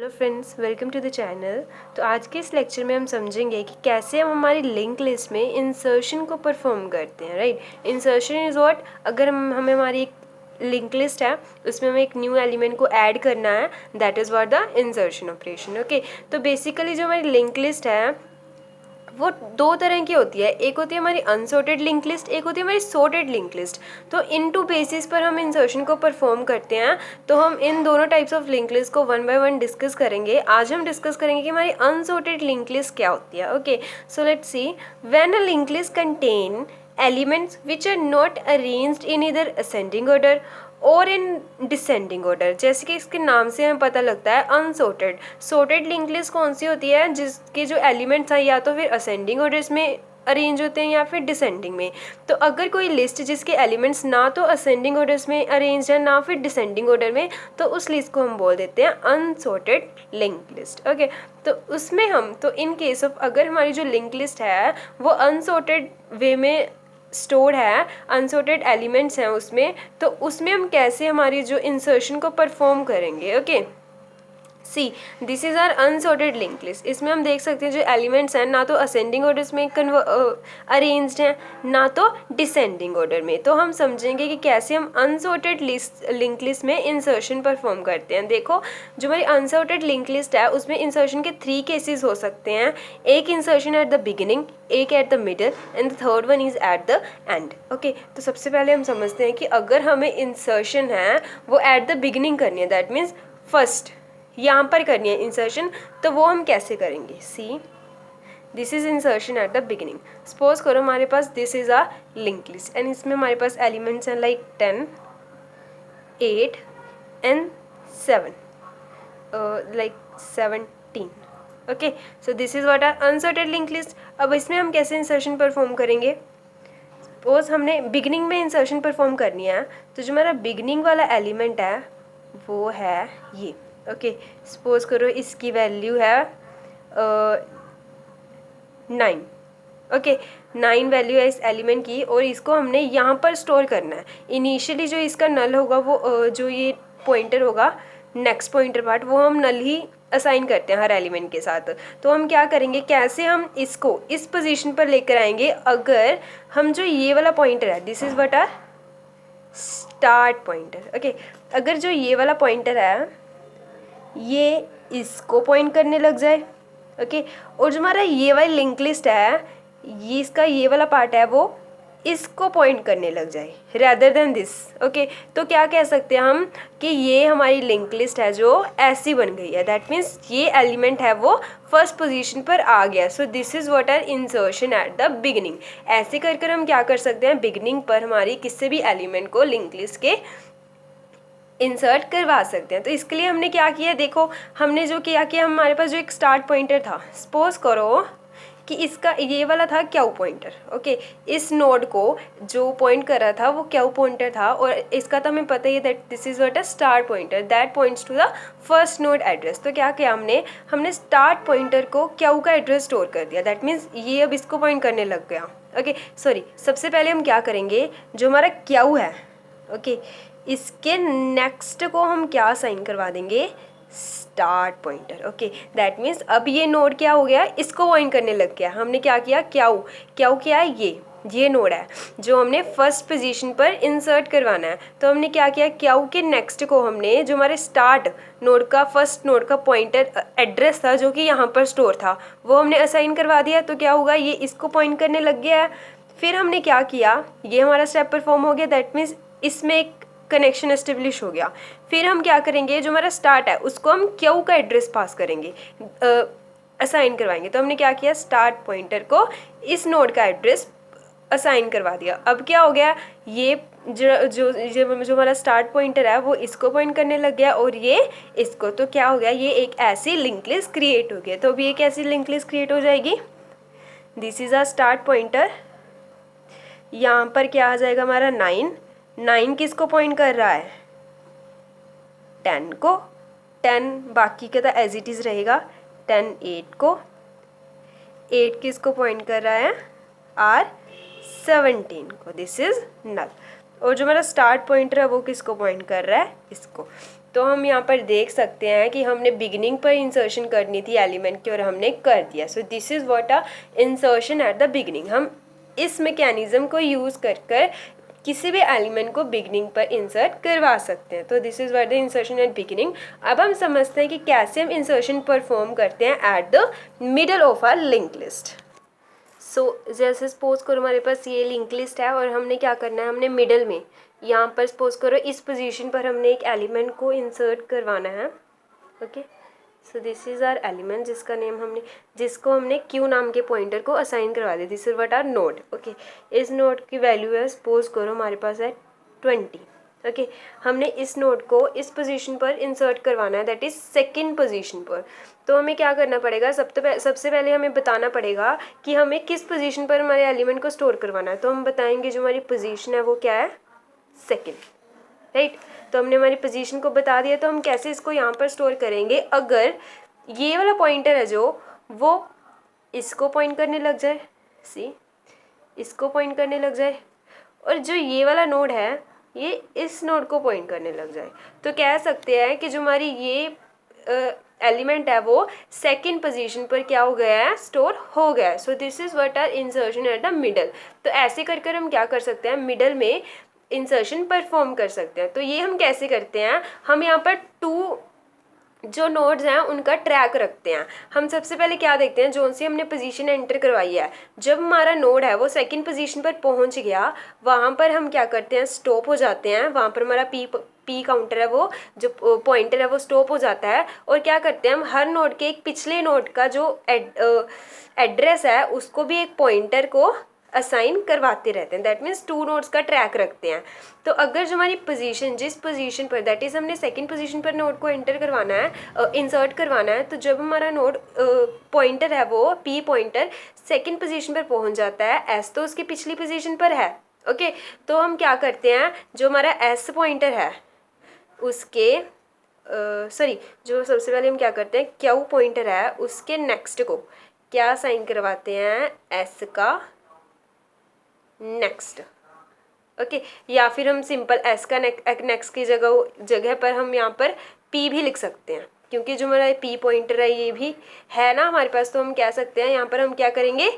Hello friends, welcome to the channel. तो आज के इस लेक्चर में हम समझेंगे कि कैसे हम हमारी लिंक लिस्ट में इंसर्शन को परफॉर्म करते हैं। राइट, इंसर्शन इज़ व्हाट, अगर हमें हमारी एक लिंक लिस्ट है, उसमें हमें एक न्यू एलिमेंट को ऐड करना है, that is what the insertion operation. Okay, तो बेसिकली जो हमारी लिंक लिस्ट है वो दो तरह की होती है। एक होती है हमारी अनसॉर्टेड लिंक लिस्ट, एक होती है हमारी सॉर्टेड लिंक लिस्ट। तो इन टू बेसिस पर हम इंसर्शन को परफॉर्म करते हैं। तो हम इन दोनों टाइप्स ऑफ लिंक लिस्ट को वन बाय वन डिस्कस करेंगे। आज हम डिस्कस करेंगे कि हमारी अनसॉर्टेड लिंक लिस्ट क्या होती है। Okay, so let's see, when a link list contain elements which are not arranged in either ascending order और इन डिसेंडिंग ऑर्डर। जैसे कि इसके नाम से हमें पता लगता है अनसॉर्टेड। सॉर्टेड लिंक लिस्ट कौन सी होती है, जिसके जो एलिमेंट्स हैं या तो फिर असेंडिंग ऑर्डर्स में अरेंज होते हैं या फिर डिसेंडिंग में। तो अगर कोई लिस्ट जिसके एलिमेंट्स ना तो असेंडिंग ऑर्डर्स में अरेंज है ना फिर डिसेंडिंग ऑर्डर में, तो उस लिस्ट को हम बोल देते हैं अनसॉर्टेड लिंक लिस्ट। ओके, तो उसमें हम तो इन केस ऑफ अगर हमारी जो लिंक लिस्ट है वो अनसॉर्टेड वे में स्टोर है, अनसॉर्टेड एलिमेंट्स हैं उसमें, तो उसमें हम कैसे हमारी जो इंसर्शन को परफॉर्म करेंगे। Okay, see this is our unsorted link list. इसमें हम देख सकते हैं जो एलिमेंट्स हैं ना तो असेंडिंग ऑर्डर्स में अरेंज्ड हैं ना तो डिसेंडिंग ऑर्डर में। तो हम समझेंगे कि कैसे हम अनसॉर्टेड लिंक लिस्ट में इंसर्शन परफॉर्म करते हैं। देखो, जो हमारी अनसॉर्टेड लिंक लिस्ट है उसमें इंसर्शन के 3 केसेस हो सकते हैं। एक इंसर्शन एट द बिगिनिंग, एक eight the middle and the third one is eight the end. Okay, तो सबसे पहले हम समझते हैं कि अगर हमें इंसर्शन है वो एट द बिगिनिंग करनी है, दैट मीन्स फर्स्ट यहाँ पर करनी है इंसर्शन, तो वो हम कैसे करेंगे। See, this is insertion at the beginning. Suppose करो हमारे पास this is a link list and इसमें हमारे पास एलिमेंट्स हैं like 10, 8 and 7, like 17। Okay, so this is what our unsorted link list. अब इसमें हम कैसे इंसर्शन परफॉर्म करेंगे। सपोज हमने बिगिनिंग में इंसर्शन परफॉर्म करनी है, तो जो हमारा बिगिनिंग वाला एलिमेंट है वो है ये। ओके, सपोज करो इसकी वैल्यू है 9। ओके, 9 वैल्यू है इस एलिमेंट की और इसको हमने यहाँ पर स्टोर करना है। इनिशियली जो इसका नल होगा वो जो ये पॉइंटर होगा, नेक्स्ट पॉइंटर पार्ट, वो हम नल ही असाइन करते हैं हर एलिमेंट के साथ। तो हम क्या करेंगे, कैसे हम इसको इस पोजीशन पर लेकर आएंगे। अगर हम जो ये वाला पॉइंटर है, this is what our start pointer. Okay, अगर जो ये वाला पॉइंटर है ये इसको पॉइंट करने लग जाए। ओके, और जो हमारा ये वाली लिंक लिस्ट है, ये इसका ये वाला पार्ट है वो इसको पॉइंट करने लग जाए रैदर देन दिस। ओके, तो क्या कह सकते हैं हम कि ये हमारी लिंक लिस्ट है जो ऐसी बन गई है, दैट मीन्स ये एलिमेंट है वो फर्स्ट पोजीशन पर आ गया। So this is what our insertion at the beginning. ऐसे कर कर हम क्या कर सकते हैं, बिगिनिंग पर हमारी किसी भी एलिमेंट को लिंक लिस्ट के इंसर्ट करवा सकते हैं। तो इसके लिए हमने क्या किया, देखो हमने जो किया कि हमारे पास जो एक स्टार्ट पॉइंटर था, सपोज करो कि इसका ये वाला था क्यू पॉइंटर। ओके, इस नोड को जो पॉइंट कर रहा था वो क्यू पॉइंटर था और इसका तो हमें पता ही है that this is what a start pointer that points to the first node address. तो क्या किया हमने स्टार्ट पॉइंटर को क्यू का एड्रेस स्टोर कर दिया, दैट मीन्स ये अब इसको पॉइंट करने लग गया। ओके, सॉरी, सबसे पहले हम क्या करेंगे, जो हमारा क्यू है, ओके, इसके नेक्स्ट को हम क्या साइन करवा देंगे, start pointer. Okay, that means अब ये नोड क्या हो गया, इसको पॉइंट करने लग गया। हमने क्या किया, क्यू क्या है, ये नोड है जो हमने फर्स्ट पोजीशन पर इंसर्ट करवाना है। तो हमने क्या किया, क्यू के नेक्स्ट को हमने जो हमारे स्टार्ट नोड का फर्स्ट नोड का पॉइंटर एड्रेस था जो कि यहाँ पर स्टोर था वो हमने असाइन करवा दिया। तो क्या होगा, ये इसको पॉइंट करने लग गया है। फिर हमने क्या किया, ये हमारा स्टेप परफॉर्म हो गया, दैट मीन्स इसमें एक कनेक्शन एस्टेब्लिश हो गया। फिर हम क्या करेंगे, जो हमारा स्टार्ट है उसको हम क्यू का एड्रेस पास करेंगे, असाइन करवाएंगे। तो हमने क्या किया, स्टार्ट पॉइंटर को इस नोड का एड्रेस असाइन करवा दिया। अब क्या हो गया, ये जो हमारा स्टार्ट पॉइंटर है वो इसको पॉइंट करने लग गया और ये इसको। तो क्या हो गया, ये एक ऐसी लिंक लिस्ट क्रिएट हो गया। तो अभी एक ऐसी लिंक लिस्ट क्रिएट हो जाएगी, this is a start pointer, यहाँ पर क्या आ जाएगा हमारा 9 किसको पॉइंट कर रहा है, 10 को, 10 बाकी का तो एज इट इज़ रहेगा, 10 8 को, 8 किसको पॉइंट कर रहा है, आर 17 को, दिस इज नल। और जो हमारा स्टार्ट पॉइंटर है वो किसको पॉइंट कर रहा है, इसको। तो हम यहाँ पर देख सकते हैं कि हमने बिगिनिंग पर इंसर्शन करनी थी एलिमेंट की और हमने कर दिया। सो this is what a insertion at the beginning. हम इस मैकेनिज्म को यूज़ कर किसी भी एलिमेंट को बिगिनिंग पर इंसर्ट करवा सकते हैं। तो this is what the insertion at beginning. अब हम समझते हैं कि कैसे हम इंसर्शन परफॉर्म करते हैं at the middle of our link list. So जैसे सपोज करो हमारे पास ये लिंक लिस्ट है और हमने क्या करना है, हमने मिडल में यहाँ पर सपोज करो इस पोजीशन पर हमने एक एलिमेंट को इंसर्ट करवाना है। Okay, so this is our element जिसको हमने क्यू नाम के पॉइंटर को असाइन करवा दिया। This is what our node. Okay, इस नोड की वैल्यू है सपोज करो हमारे पास है 20। ओके, हमने इस नोड को इस पोजीशन पर इंसर्ट करवाना है, दैट इज सेकंड पोजीशन पर। तो हमें क्या करना पड़ेगा, सबसे पहले हमें बताना पड़ेगा कि हमें किस पोजीशन पर हमारे एलिमेंट को स्टोर करवाना है। तो हम बताएंगे जो हमारी पोजीशन है वो क्या है, सेकंड, राइट। तो हमने हमारी पोजीशन को बता दिया। तो हम कैसे इसको यहाँ पर स्टोर करेंगे, अगर ये वाला पॉइंटर है जो वो इसको पॉइंट करने लग जाए, सी इसको पॉइंट करने लग जाए, और जो ये वाला नोड है ये इस नोड को पॉइंट करने लग जाए, तो कह सकते हैं कि जो हमारी ये एलिमेंट है वो सेकंड पोजीशन पर क्या हो गया है, स्टोर हो गया है। So this is what our insertion at the middle. तो ऐसे कर कर हम क्या कर सकते हैं, मिडल में इंसर्शन परफॉर्म कर सकते हैं। तो ये हम कैसे करते हैं, हम यहाँ पर टू जो नोड्स हैं उनका ट्रैक रखते हैं। हम सबसे पहले क्या देखते हैं, जो सी हमने पोजीशन एंटर करवाई है, जब हमारा नोड है वो सेकंड पोजीशन पर पहुंच गया, वहाँ पर हम क्या करते हैं, स्टॉप हो जाते हैं। वहाँ पर हमारा पी काउंटर है वो जो पॉइंटर है वो स्टॉप हो जाता है, और क्या करते हैं हम हर नोड के एक पिछले नोड का जो एड्रेस है उसको भी एक पॉइंटर को असाइन करवाते रहते हैं। दैट मीन्स टू नोड्स का ट्रैक रखते हैं। तो अगर जो हमारी पोजीशन जिस पोजीशन पर, दैट इज़ हमने सेकंड पोजीशन पर नोड को एंटर करवाना है, इंसर्ट करवाना है, तो जब हमारा नोड पॉइंटर है वो पी पॉइंटर सेकंड पोजीशन पर पहुंच जाता है, एस तो उसकी पिछली पोजीशन पर है। ओके, तो हम क्या करते हैं, जो हमारा एस पॉइंटर है उसके जो सबसे पहले हम क्या करते हैं, क्यू पॉइंटर है उसके नेक्स्ट को क्या साइन करवाते हैं, एस का नेक्स्ट। ओके, या फिर हम सिंपल एस का नेक्स्ट की जगह पर हम यहाँ पर पी भी लिख सकते हैं, क्योंकि जो हमारा पी पॉइंटर है ये भी है ना हमारे पास। तो हम कह सकते हैं यहाँ पर हम क्या करेंगे,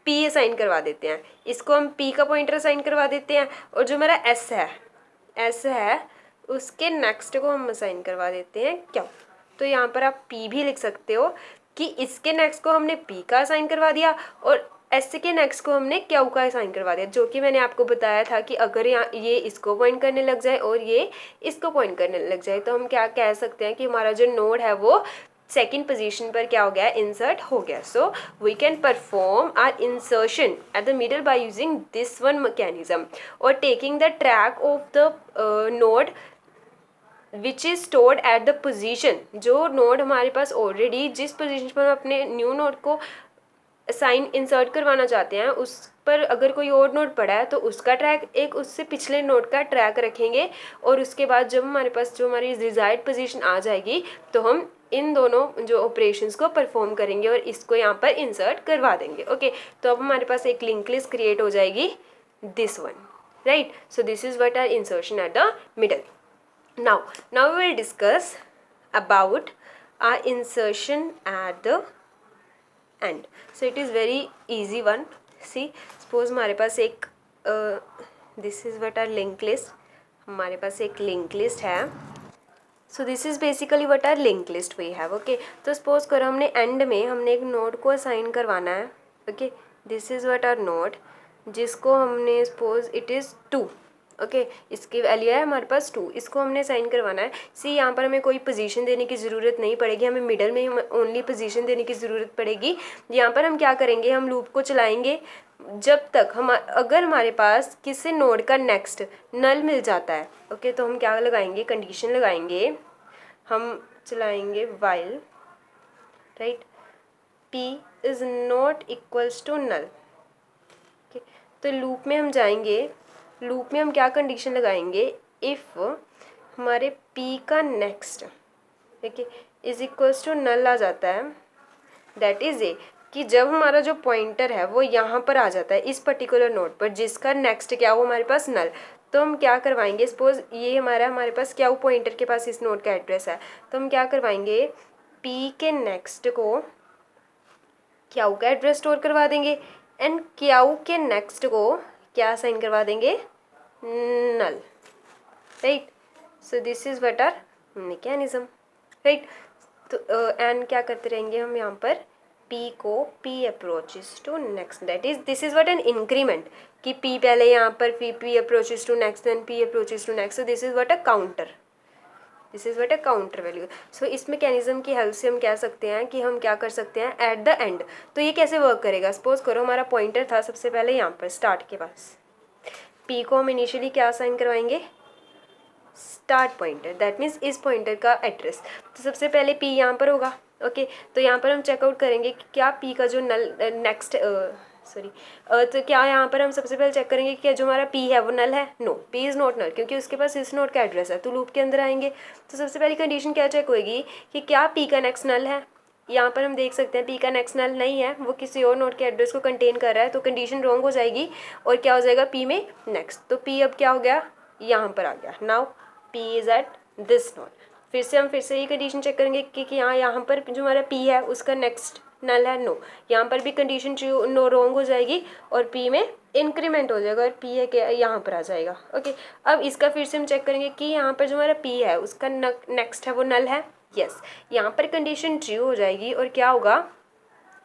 पी असाइन करवा देते हैं, इसको हम पी का पॉइंटर असाइन करवा देते हैं, और जो हमारा एस है उसके नेक्स्ट को हम असाइन करवा देते हैं क्यों। तो यहाँ पर आप पी भी लिख सकते हो कि इसके नेक्स्ट को हमने पी का असाइन करवा दिया और एस के नेक्स्ट को हमने क्यू का असाइन करवा दिया, जो कि मैंने आपको बताया था कि अगर यहाँ ये इसको पॉइंट करने लग जाए और ये इसको पॉइंट करने लग जाए, तो हम क्या कह सकते हैं कि हमारा जो नोड है वो सेकंड पोजीशन पर क्या हो गया, इंसर्ट हो गया। So we can perform our insertion at the middle by using this one mechanism और taking the track of the node which is stored at the position. जो नोड हमारे पास ऑलरेडी जिस पोजीशन पर हम अपने न्यू नोड को sign insert करवाना चाहते हैं उस पर अगर कोई और नोड पड़ा है तो उसका ट्रैक एक उससे पिछले नोड का ट्रैक रखेंगे, और उसके बाद जब हमारे पास जो हमारी डिजायर्ड पोजीशन आ जाएगी तो हम इन दोनों जो ऑपरेशंस को परफॉर्म करेंगे और इसको यहाँ पर इंसर्ट करवा देंगे। ओके, तो अब हमारे पास एक लिंक लिस्ट क्रिएट हो जाएगी, this one, right. So this is what our insertion at the middle. now we will discuss about our insertion at the end. So it is very easy one. See, suppose हमारे पास एक this is what our linked list, हमारे पास एक linked list है। So this is basically what our linked list we have. Okay, तो suppose करो हमने end में हमने एक node को assign करवाना है। Okay, this is what our node, जिसको हमने suppose it is 2। ओके, इसकी वैल्यू है हमारे पास 2, इसको हमने साइन करवाना है। सी, यहाँ पर हमें कोई पोजीशन देने की ज़रूरत नहीं पड़ेगी, हमें मिडल में ओनली पोजीशन देने की ज़रूरत पड़ेगी। यहाँ पर हम क्या करेंगे, हम लूप को चलाएंगे जब तक अगर हमारे पास किसी नोड का नेक्स्ट नल मिल जाता है। ओके, तो हम क्या लगाएंगे, कंडीशन लगाएंगे, हम चलाएंगे while, right, P is not equals to null. Okay, तो लूप में हम जाएंगे, लूप में हम क्या कंडीशन लगाएंगे, इफ़ हमारे p का नेक्स्ट देखिए इज इक्वल्स टू नल आ जाता है, दैट इज़ ए कि जब हमारा जो पॉइंटर है वो यहाँ पर आ जाता है इस पर्टिकुलर नोड पर जिसका नेक्स्ट क्या हो हमारे पास नल, तो हम क्या करवाएंगे, सपोज ये हमारे पास क्या पॉइंटर के पास इस नोड का एड्रेस है, तो हम क्या करवाएंगे, पी के नेक्स्ट को क्याऊ का एड्रेस स्टोर करवा देंगे एंड क्याऊ के नेक्स्ट को क्या असाइन करवा देंगे, null, right. So this is what our mechanism, right. तो एंड क्या करते रहेंगे हम यहाँ पर, P को P approaches to next, that is this is what an increment, कि P पहले यहाँ पर P approaches to next then P approaches to next, so this is what a counter, this is what a counter value. सो इस mechanism की help से हम कह सकते हैं कि हम क्या कर सकते हैं एट द एंड। तो ये कैसे वर्क करेगा, सपोज करो हमारा पॉइंटर था सबसे पहले यहाँ पर स्टार्ट के पास, P को हम इनिशियली क्या असाइन करवाएंगे, स्टार्ट पॉइंटर, दैट मीन्स इस पॉइंटर का एड्रेस। तो सबसे पहले P यहाँ पर होगा, ओके। तो यहाँ पर हम चेकआउट करेंगे कि क्या P का जो नल नेक्स्ट तो क्या यहाँ पर हम सबसे पहले चेक करेंगे कि क्या जो हमारा P है वो नल है, no, P is not null, क्योंकि उसके पास इस नोड का एड्रेस है। तो लूप के अंदर आएंगे तो सबसे पहली कंडीशन क्या चेक होएगी कि क्या P का नेक्स्ट नल है। यहाँ पर हम देख सकते हैं P का नेक्स्ट नल नहीं है, वो किसी और नोड के एड्रेस को कंटेन कर रहा है, तो कंडीशन रॉन्ग हो जाएगी और क्या हो जाएगा P में नेक्स्ट। तो P अब क्या हो गया, यहाँ पर आ गया, now P is at this node. फिर से ये कंडीशन चेक करेंगे कि यहाँ पर जो हमारा P है उसका नेक्स्ट नल है, नो, यहाँ पर भी कंडीशन नो रॉन्ग हो जाएगी और P में इंक्रीमेंट हो जाएगा और P है क्या यहाँ पर आ जाएगा, ओके। अब इसका फिर से हम चेक करेंगे कि यहाँ पर जो हमारा P है उसका नेक्स्ट है वो नल है, यस, यहाँ पर कंडीशन ट्रू हो जाएगी और क्या होगा,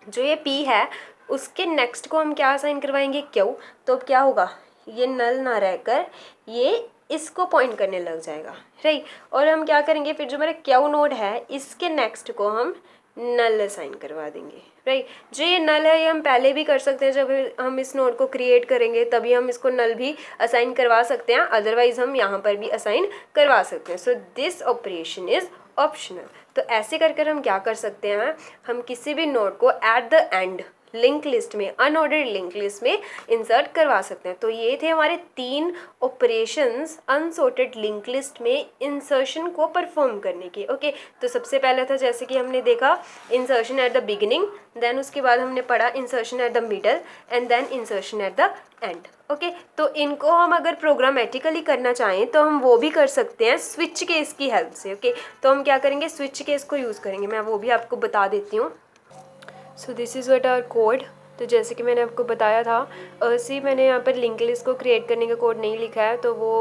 जो ये P है उसके नेक्स्ट को हम क्या असाइन करवाएंगे, क्यों। तो अब क्या होगा, ये नल ना रहकर ये इसको पॉइंट करने लग जाएगा, राइट। और हम क्या करेंगे, फिर जो हमारा क्यू नोड है इसके नेक्स्ट को हम नल असाइन करवा देंगे, राइट। जो ये नल है ये हम पहले भी कर सकते हैं, जब हम इस नोड को क्रिएट करेंगे तभी हम इसको नल भी असाइन करवा सकते हैं, अदरवाइज हम यहाँ पर भी असाइन करवा सकते हैं। So this operation is optional. तो ऐसे कर हम क्या कर सकते हैं, हम किसी भी नोड को eight the and link list में, अनऑर्डर्ड लिंक लिस्ट में इंसर्ट करवा सकते हैं। तो ये थे हमारे 3 ऑपरेशंस अनसॉर्टेड लिंक लिस्ट में इंसर्शन को परफॉर्म करने के, ओके। तो सबसे पहले था जैसे कि हमने देखा insertion at the beginning, then उसके बाद हमने पढ़ा insertion at the middle and then insertion at the end, okay. तो इनको हम अगर प्रोग्रामेटिकली करना चाहें तो हम वो भी कर सकते हैं स्विच केस की हेल्प से, ओके। तो हम क्या करेंगे, स्विच केस को यूज़ करेंगे, मैं वो भी आपको बता देती हूँ। So this is what our code. तो जैसे कि मैंने आपको बताया था, मैंने यहाँ पर लिंक लिस्ट को क्रिएट करने का कोड नहीं लिखा है, तो वो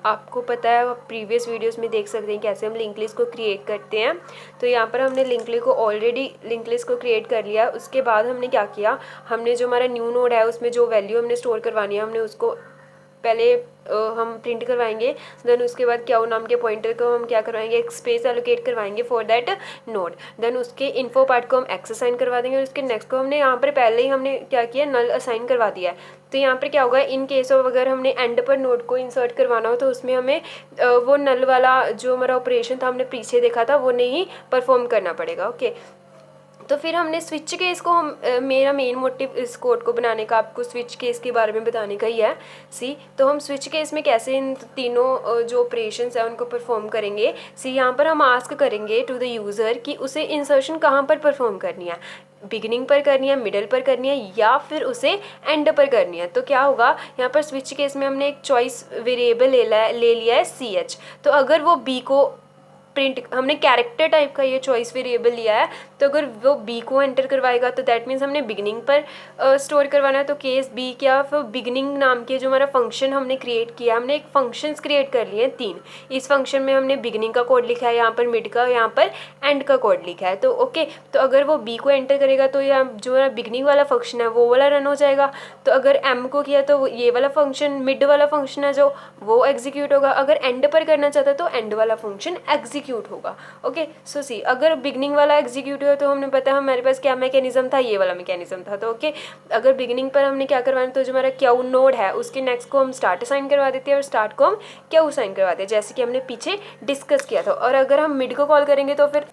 आपको पता है, आप प्रीवियस वीडियोस में देख सकते हैं कैसे हम लिंक लिस्ट को क्रिएट करते हैं। तो यहाँ पर हमने लिंक लिस्ट को क्रिएट कर लिया। उसके बाद हमने क्या किया, हमने जो हमारा न्यू नोड है उसमें जो वैल्यू हमने स्टोर करवानी है हमने उसको पहले हम प्रिंट करवाएंगे, देन उसके बाद क्या नाम के पॉइंटर को हम क्या करवाएंगे, एक स्पेस एलोकेट करवाएंगे फॉर दैट नोड, देन उसके इन्फो पार्ट को हम एक्स असाइन करवा देंगे और उसके नेक्स्ट को हमने यहाँ पर पहले ही हमने क्या किया, नल असाइन करवा दिया है। तो यहाँ पर क्या होगा, इन केस ऑफ अगर हमने एंड पर नोड को इंसर्ट करवाना हो तो उसमें हमें वो नल वाला जो हमारा ऑपरेशन था हमने पीछे देखा था वो नहीं परफॉर्म करना पड़ेगा, ओके। तो फिर हमने स्विच केस को मेरा मेन मोटिव इस कोड को बनाने का आपको स्विच केस के बारे में बताने का ही है। तो हम स्विच केस में कैसे इन तीनों जो ऑपरेशंस है उनको परफॉर्म करेंगे। यहाँ पर हम आस्क करेंगे टू द यूज़र कि उसे इंसर्शन कहाँ पर परफॉर्म करनी है, बिगिनिंग पर करनी है, मिडल पर करनी है या फिर उसे एंड पर करनी है। तो क्या होगा, यहाँ पर स्विच केस में हमने एक चॉइस वेरिएबल ले लिया है CH। तो अगर वो B को प्रिंट, हमने कैरेक्टर टाइप का ये चॉइस वेरिएबल लिया है, तो अगर वो बी को एंटर करवाएगा तो दैट मीन्स हमने बिगिनिंग पर स्टोर करवाना है। तो केस बी क्या, फिर बिगिनिंग नाम के जो हमारा फंक्शन हमने क्रिएट किया, हमने एक फंक्शंस क्रिएट कर लिए हैं 3। इस फंक्शन में हमने बिगिनिंग का कोड लिखा है, यहाँ पर मिड का, यहाँ पर एंड का कोड लिखा है। तो ओके, तो अगर वो बी को एंटर करेगा तो यहाँ जो हमारा बिगिनिंग वाला फंक्शन है वो वाला रन हो जाएगा। तो अगर एम को किया तो ये वाला फंक्शन, मिड वाला फंक्शन है जो वो एग्जीक्यूट होगा। अगर एंड पर करना चाहता है तो एंड वाला फंक्शन एग्जीक्यूट होगा, ओके। सो सी, अगर बिगिनिंग वाला एग्जीक्यूट हुआ तो हमने पता है हमारे पास क्या मैकेनिज्म था, ये वाला मैकेनिज्म था। तो ओके, अगर बिगिनिंग पर हमने क्या करवाना, तो जो हमारा क्यू नोड है उसके नेक्स्ट को हम स्टार्ट असाइन करवा देते हैं और स्टार्ट को हम क्यू असाइन करवाते हैं, जैसे कि हमने पीछे डिस्कस किया था। और अगर हम मिड को कॉल करेंगे तो फिर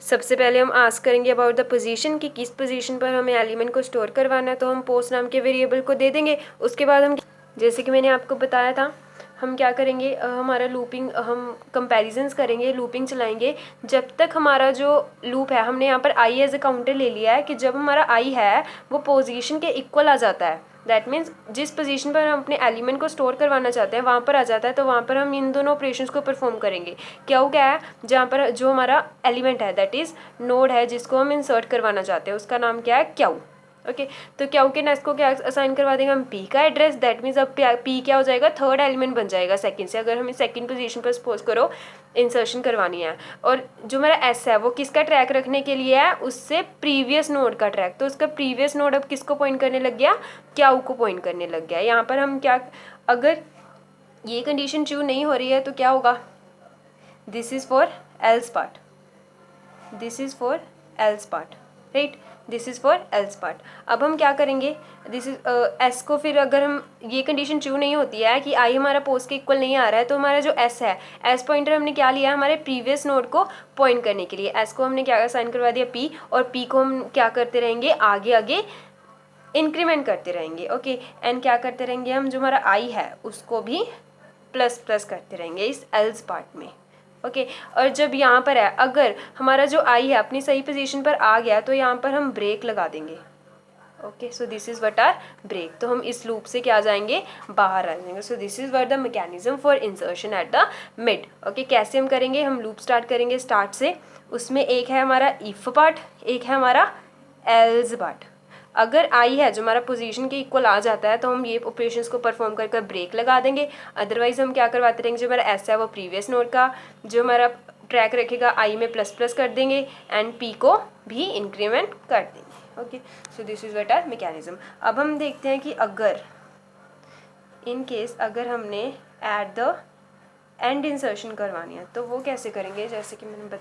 सबसे पहले हम आस्क करेंगे अबाउट द पोजीशन कि किस पोजीशन पर हमें एलिमेंट को स्टोर करवाना है, तो हम पोस्ट नाम के वेरिएबल को दे देंगे। उसके बाद हम, जैसे कि मैंने आपको बताया था, हम क्या करेंगे, हमारा लूपिंग, हम कंपैरिजंस करेंगे, लूपिंग चलाएंगे जब तक हमारा जो लूप है, हमने यहाँ पर आई एज ए काउंटर ले लिया है कि जब हमारा आई है वो पोजीशन के इक्वल आ जाता है, दैट मीन्स जिस पोजीशन पर हम अपने एलिमेंट को स्टोर करवाना चाहते हैं वहाँ पर आ जाता है, तो वहाँ पर हम इन दोनों ऑपरेशंस को परफॉर्म करेंगे। क्यू क्या है, जहाँ पर जो हमारा एलिमेंट है दैट इज़ नोड है जिसको हम इंसर्ट करवाना चाहते हैं, उसका नाम क्या है, क्यू। ओके तो क्यू के नेक्स्ट को क्या असाइन करवा देंगे हम, पी का एड्रेस। दैट मीन्स अब पी क्या हो जाएगा, थर्ड एलिमेंट बन जाएगा सेकंड से, अगर हमें सेकंड पोजीशन पर सपोज करो इंसर्शन करवानी है। और जो मेरा एस है वो किसका ट्रैक रखने के लिए है, उससे प्रीवियस नोड का ट्रैक। तो उसका प्रीवियस नोड अब किसको पॉइंट करने लग गया, क्यू को पॉइंट करने लग गया। यहाँ पर हम क्या, अगर ये कंडीशन ट्रू नहीं हो रही है तो क्या होगा, this is for else part, this is for else part, right, this is for else part. अब हम क्या करेंगे, दिस इज एस को, फिर अगर हम ये कंडीशन ट्रू नहीं होती है कि आई हमारा पोस्ट के इक्वल नहीं आ रहा है, तो हमारा जो एस है, एस पॉइंटर हमने क्या लिया, हमारे प्रीवियस नोड को पॉइंट करने के लिए। एस को हमने क्या असाइन करवा दिया, पी, और पी को हम क्या करते रहेंगे, आगे आगे इंक्रीमेंट करते रहेंगे। ओके एंड क्या करते रहेंगे हम, जो हमारा आई है उसको भी प्लस प्लस करते रहेंगे इस एल्स पार्ट में। ओके और जब यहाँ पर है, अगर हमारा जो आई है अपनी सही पोजीशन पर आ गया तो यहाँ पर हम ब्रेक लगा देंगे। Okay so this is what our break, तो हम इस लूप से क्या आ जाएंगे, बाहर आ जाएंगे। सो this is what the mechanism for insertion at the mid. Okay कैसे हम करेंगे, हम लूप स्टार्ट करेंगे स्टार्ट से, उसमें एक है हमारा इफ पार्ट, एक है हमारा एल्स पार्ट। अगर आई है जो हमारा पोजीशन के इक्वल आ जाता है तो हम ये ऑपरेशंस को परफॉर्म कर ब्रेक लगा देंगे। अदरवाइज हम क्या करवाते रहेंगे, जो हमारा एस है वो प्रीवियस नोड का जो हमारा ट्रैक रखेगा आई में प्लस प्लस कर देंगे एंड पी को भी इंक्रीमेंट कर देंगे। Okay so this is what our mechanism. अब हम देखते हैं कि अगर इन केस अगर हमने एट द एंड इंसर्शन करवानी है तो वो कैसे करेंगे, जैसे कि मैंने